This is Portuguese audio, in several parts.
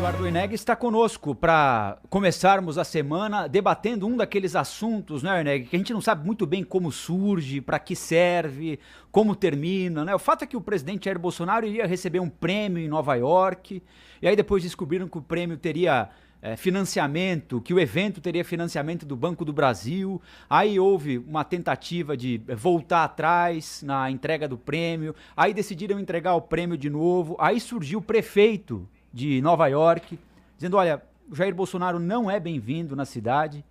Eduardo Eneg está conosco para começarmos a semana debatendo um daqueles assuntos, né, Eneg, que a gente não sabe muito bem como surge, para que serve, como termina, né? O fato é que o presidente Jair Bolsonaro iria receber um prêmio em Nova York, e aí depois descobriram que o prêmio teria financiamento, que o evento teria financiamento do Banco do Brasil, aí houve uma tentativa de voltar atrás na entrega do prêmio, aí decidiram entregar o prêmio de novo, aí surgiu o prefeito de Nova York, dizendo, olha, o Jair Bolsonaro não é bem-vindo na cidade,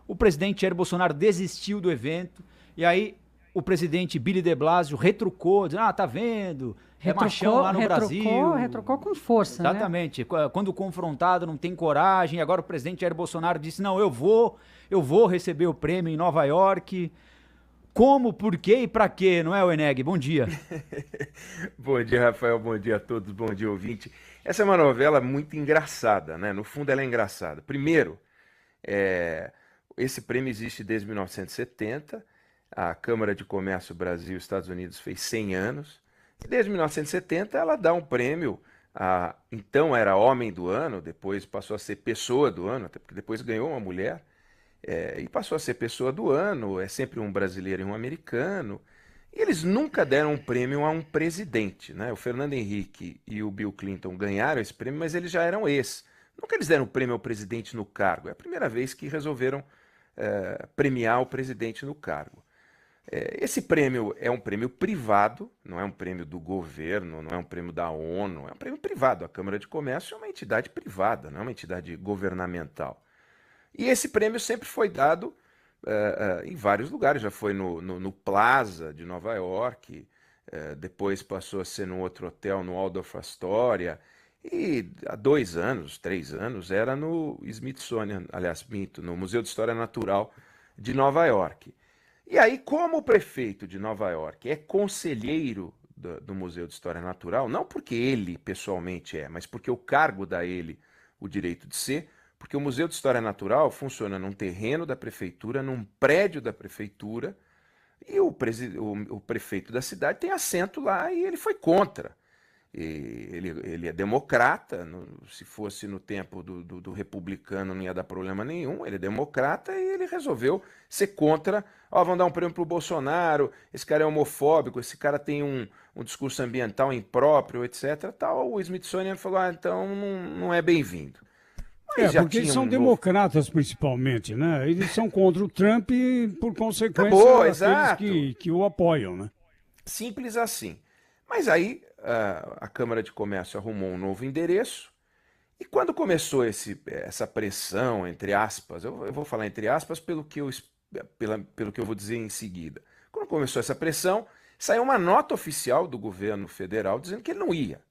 o presidente Jair Bolsonaro desistiu do evento, e aí o presidente Billy de Blasio retrucou, dizendo, tá vendo, é machão lá no Brasil. Retrucou com força, né? Exatamente, quando confrontado não tem coragem, agora o presidente Jair Bolsonaro disse, não, eu vou receber o prêmio em Nova York. Como, por quê e pra quê, não é, Eneg? Bom dia. Bom dia, Rafael, bom dia a todos, bom dia, ouvinte. Essa é uma novela muito engraçada, né? No fundo ela é engraçada. Primeiro, esse prêmio existe desde 1970, a Câmara de Comércio Brasil-Estados Unidos fez 100 anos, e desde 1970 ela dá um prêmio, então era Homem do Ano, depois passou a ser Pessoa do Ano, até porque depois ganhou uma mulher, e passou a ser Pessoa do Ano, é sempre um brasileiro e um americano. E eles nunca deram um prêmio a um presidente, né? O Fernando Henrique e o Bill Clinton ganharam esse prêmio, mas eles já eram ex. Nunca eles deram um prêmio ao presidente no cargo. É a primeira vez que resolveram premiar o presidente no cargo. Esse prêmio é um prêmio privado, não é um prêmio do governo, não é um prêmio da ONU, é um prêmio privado. A Câmara de Comércio é uma entidade privada, não é uma entidade governamental. E esse prêmio sempre foi dado em vários lugares, já foi no Plaza de Nova York, depois passou a ser num outro hotel no Waldorf Astoria, e há 2 anos, 3 anos, era no Smithsonian, aliás, no Museu de História Natural de Nova York. E aí, como o prefeito de Nova York é conselheiro do Museu de História Natural, não porque ele pessoalmente mas porque o cargo dá a ele o direito de ser, porque o Museu de História Natural funciona num terreno da prefeitura, num prédio da prefeitura, e o prefeito da cidade tem assento lá e ele foi contra. Ele é democrata, se fosse no tempo do republicano não ia dar problema nenhum, ele é democrata e ele resolveu ser contra. Vão dar um prêmio para o Bolsonaro, esse cara é homofóbico, esse cara tem um discurso ambiental impróprio, etc. Tal. O Smithsonian falou, então não é bem-vindo. Mas porque eles são democratas principalmente, né? Eles são contra o Trump e, por consequência, aqueles que o apoiam, né? Simples assim. Mas aí a Câmara de Comércio arrumou um novo endereço e quando começou essa pressão, entre aspas, eu vou falar entre aspas pelo que eu vou dizer em seguida. Quando começou essa pressão, saiu uma nota oficial do governo federal dizendo que ele não ia.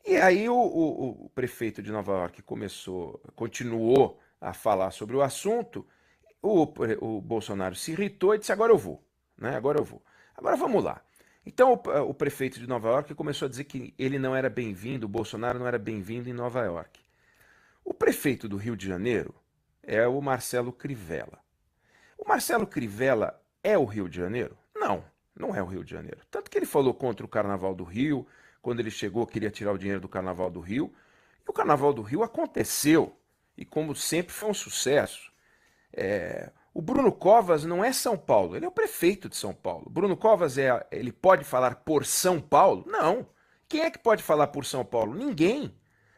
E aí o prefeito de Nova York continuou a falar sobre o assunto, o Bolsonaro se irritou e disse, agora eu vou, né? Agora vamos lá. Então o prefeito de Nova York começou a dizer que ele não era bem-vindo, o Bolsonaro não era bem-vindo em Nova York. O prefeito do Rio de Janeiro é o Marcelo Crivella. O Marcelo Crivella é o Rio de Janeiro? Não é o Rio de Janeiro. Tanto que ele falou contra o Carnaval do Rio, quando ele chegou queria tirar o dinheiro do Carnaval do Rio, e o Carnaval do Rio aconteceu, e como sempre foi um sucesso. O Bruno Covas não é São Paulo, ele é o prefeito de São Paulo. Bruno Covas ele pode falar por São Paulo? Não. Quem é que pode falar por São Paulo? Ninguém.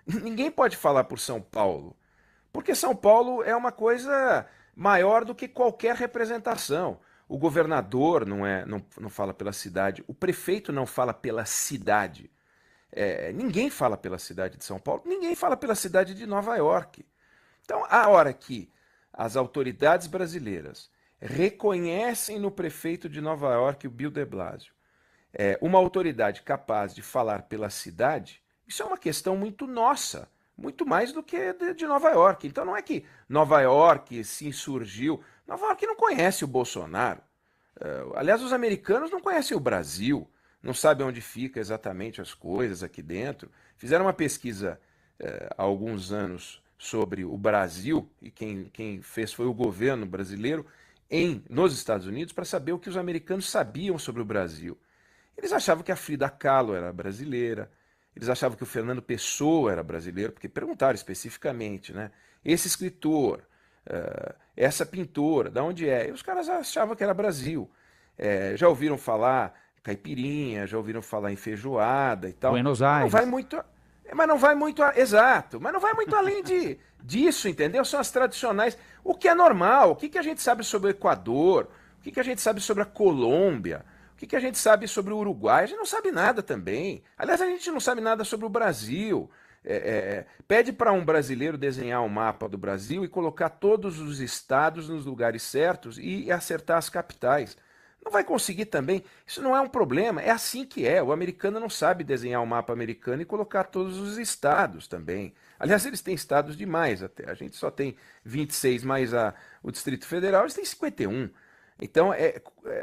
Ninguém pode falar por São Paulo. Porque São Paulo é uma coisa maior do que qualquer representação. O governador não fala pela cidade, o prefeito não fala pela cidade. Ninguém fala pela cidade de São Paulo, ninguém fala pela cidade de Nova York. Então, a hora que as autoridades brasileiras reconhecem no prefeito de Nova York, o Bill de Blasio, uma autoridade capaz de falar pela cidade, isso é uma questão muito nossa, muito mais do que de Nova York. Então não é que Nova York se insurgiu, Nova York não conhece o Bolsonaro. Aliás, os americanos não conhecem o Brasil, não sabem onde fica exatamente as coisas aqui dentro. Fizeram uma pesquisa há alguns anos sobre o Brasil, e quem fez foi o governo brasileiro nos Estados Unidos, para saber o que os americanos sabiam sobre o Brasil. Eles achavam que a Frida Kahlo era brasileira, eles achavam que o Fernando Pessoa era brasileiro, porque perguntaram especificamente, né? Esse escritor, essa pintora, de onde é? E os caras achavam que era Brasil. Já ouviram falar caipirinha, já ouviram falar em feijoada e tal. Buenos Aires. Não vai muito, mas não vai muito, exato, mas não vai muito além disso, entendeu? São as tradicionais. O que é normal? O que a gente sabe sobre o Equador? O que a gente sabe sobre a Colômbia? O que a gente sabe sobre o Uruguai? A gente não sabe nada também. Aliás, a gente não sabe nada sobre o Brasil. Pede para um brasileiro desenhar um mapa do Brasil e colocar todos os estados nos lugares certos e acertar as capitais. Não vai conseguir também. Isso não é um problema. É assim que é. O americano não sabe desenhar um mapa americano e colocar todos os estados também. Aliás, eles têm estados demais até. A gente só tem 26 mais o Distrito Federal, eles têm 51. Então,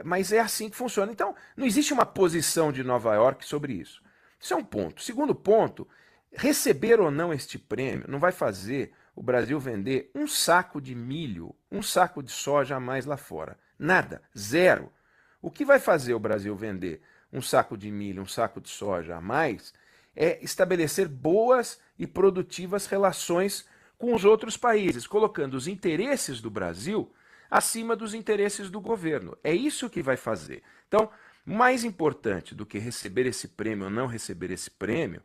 mas é assim que funciona. Então, não existe uma posição de Nova York sobre isso. Isso é um ponto. Segundo ponto, receber ou não este prêmio não vai fazer o Brasil vender um saco de milho, um saco de soja a mais lá fora. Nada. Zero. O que vai fazer o Brasil vender um saco de milho, um saco de soja a mais, é estabelecer boas e produtivas relações com os outros países, colocando os interesses do Brasil acima dos interesses do governo. É isso que vai fazer. Então, mais importante do que receber esse prêmio ou não receber esse prêmio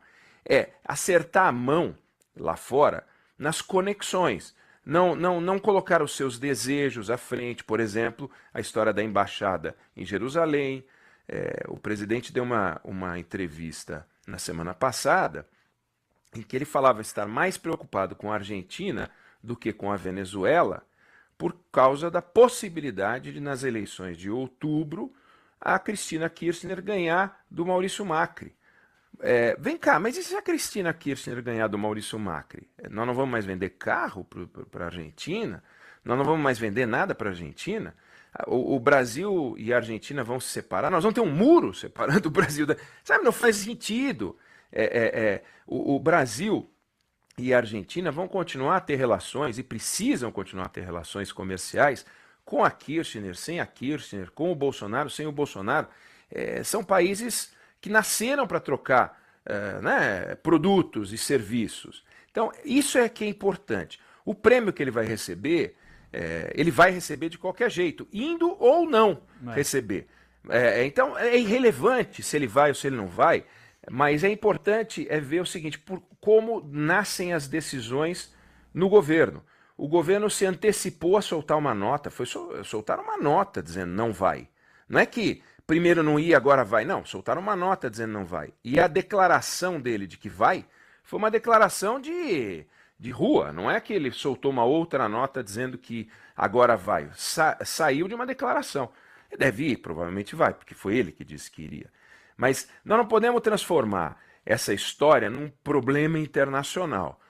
é acertar a mão lá fora nas conexões. Não colocar os seus desejos à frente. Por exemplo, a história da embaixada em Jerusalém. O presidente deu uma entrevista na semana passada em que ele falava estar mais preocupado com a Argentina do que com a Venezuela, por causa da possibilidade de, nas eleições de outubro, a Cristina Kirchner ganhar do Maurício Macri. Vem cá, mas e se a Cristina Kirchner ganhar do Maurício Macri? Nós não vamos mais vender carro para a Argentina? Nós não vamos mais vender nada para a Argentina? O Brasil e a Argentina vão se separar? Nós vamos ter um muro separando o Brasil da... Sabe, não faz sentido. O Brasil e a Argentina vão continuar a ter relações e precisam continuar a ter relações comerciais com a Kirchner, sem a Kirchner, com o Bolsonaro, sem o Bolsonaro. São países que nasceram para trocar produtos e serviços. Então, isso é que é importante. O prêmio que ele vai receber de qualquer jeito, indo ou não receber. Então, é irrelevante se ele vai ou se ele não vai, mas é importante ver o seguinte, como nascem as decisões no governo. O governo se antecipou a soltar uma nota, soltaram uma nota dizendo não vai. Não é que primeiro não ia, agora vai. Não, soltaram uma nota dizendo não vai. E a declaração dele de que vai foi uma declaração de rua. Não é que ele soltou uma outra nota dizendo que agora vai. Saiu de uma declaração. Deve ir, provavelmente vai, porque foi ele que disse que iria. Mas nós não podemos transformar essa história num problema internacional.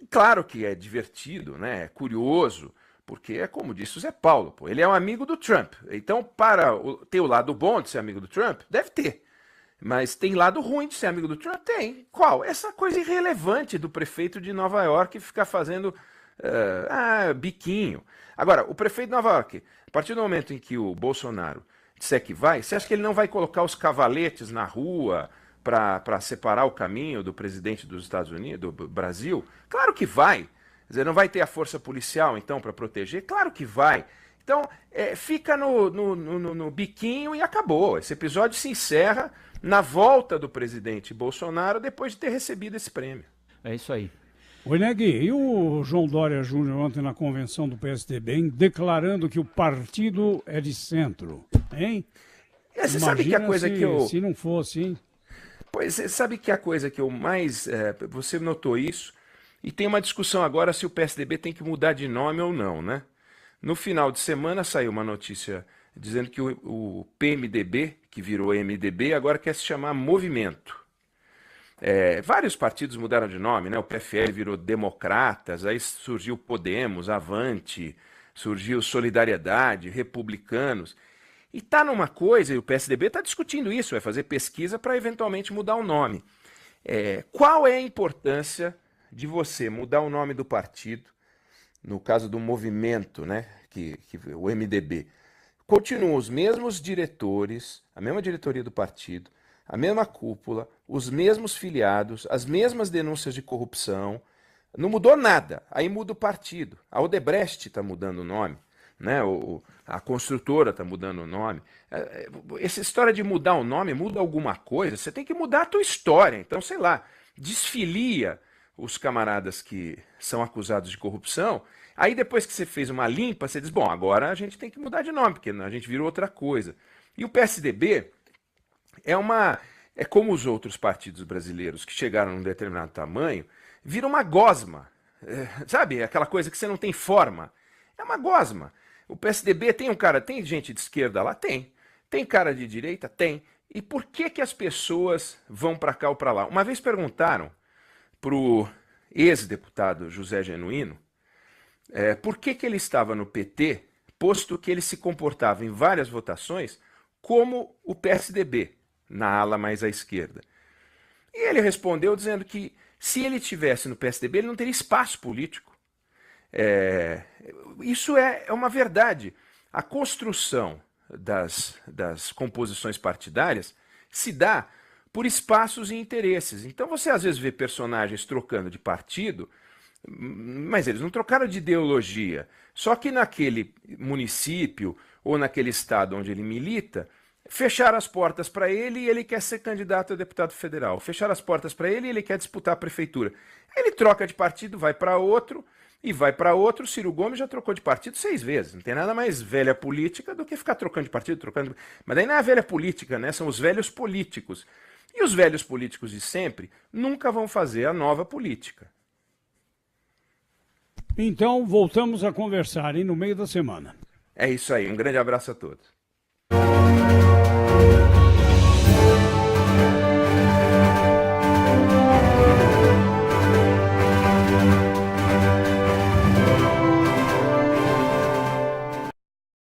Claro que é divertido, né? É curioso, porque é como disse o Zé Paulo, ele é um amigo do Trump. Então, para ter o lado bom de ser amigo do Trump, deve ter. Mas tem lado ruim de ser amigo do Trump? Tem. Qual? Essa coisa irrelevante do prefeito de Nova York ficar fazendo biquinho. Agora, o prefeito de Nova York, a partir do momento em que o Bolsonaro disser que vai, você acha que ele não vai colocar os cavaletes na rua para separar o caminho do presidente dos Estados Unidos, do Brasil? Claro que vai. Quer dizer, não vai ter a força policial, então, para proteger? Claro que vai. Então, fica no biquinho e acabou. Esse episódio se encerra na volta do presidente Bolsonaro depois de ter recebido esse prêmio. É isso aí. Oi, Negui, e o João Dória Júnior ontem na convenção do PSDB, hein, declarando que o partido é de centro, hein? Você sabe que a coisa que eu... Se não fosse, hein? Pois, sabe que a coisa que eu mais... você notou isso, e tem uma discussão agora se o PSDB tem que mudar de nome ou não, né? No final de semana saiu uma notícia dizendo que o PMDB, que virou MDB, agora quer se chamar Movimento. Vários partidos mudaram de nome, né? O PFL virou Democratas, aí surgiu Podemos, Avante, surgiu Solidariedade, Republicanos. E está numa coisa, e o PSDB está discutindo isso, vai fazer pesquisa para eventualmente mudar o nome. Qual é a importância de você mudar o nome do partido, no caso do movimento, né? que o MDB? Continuam os mesmos diretores, a mesma diretoria do partido, a mesma cúpula, os mesmos filiados, as mesmas denúncias de corrupção. Não mudou nada. Aí muda o partido. A Odebrecht está mudando o nome, né? A construtora está mudando o nome. Essa história de mudar o nome, muda alguma coisa, você tem que mudar a tua história. Então, sei lá, desfilia os camaradas que são acusados de corrupção. Aí depois que você fez uma limpa, você diz, bom, agora a gente tem que mudar de nome, porque a gente virou outra coisa. E o PSDB é como os outros partidos brasileiros que chegaram num determinado tamanho, vira uma gosma. Sabe, aquela coisa que você não tem forma. É uma gosma. O PSDB tem gente de esquerda lá? Tem. Tem cara de direita? Tem. E por que as pessoas vão para cá ou para lá? Uma vez perguntaram pro ex-deputado José Genuíno por que ele estava no PT, posto que ele se comportava em várias votações como o PSDB, na ala mais à esquerda. E ele respondeu dizendo que se ele estivesse no PSDB, ele não teria espaço político. Isso é uma verdade. A construção das composições partidárias se dá por espaços e interesses. Então você às vezes vê personagens trocando de partido, mas eles não trocaram de ideologia. Só que naquele município ou naquele estado onde ele milita, fecharam as portas para ele e ele quer ser candidato a deputado federal. Fecharam as portas para ele e ele quer disputar a prefeitura. Ele troca de partido, vai para outro e vai para outro. Ciro Gomes já trocou de partido 6 vezes. Não tem nada mais velha política do que ficar trocando de partido, Mas daí não é a velha política, né? São os velhos políticos. E os velhos políticos de sempre nunca vão fazer a nova política. Então, voltamos a conversar, hein, no meio da semana. É isso aí. Um grande abraço a todos.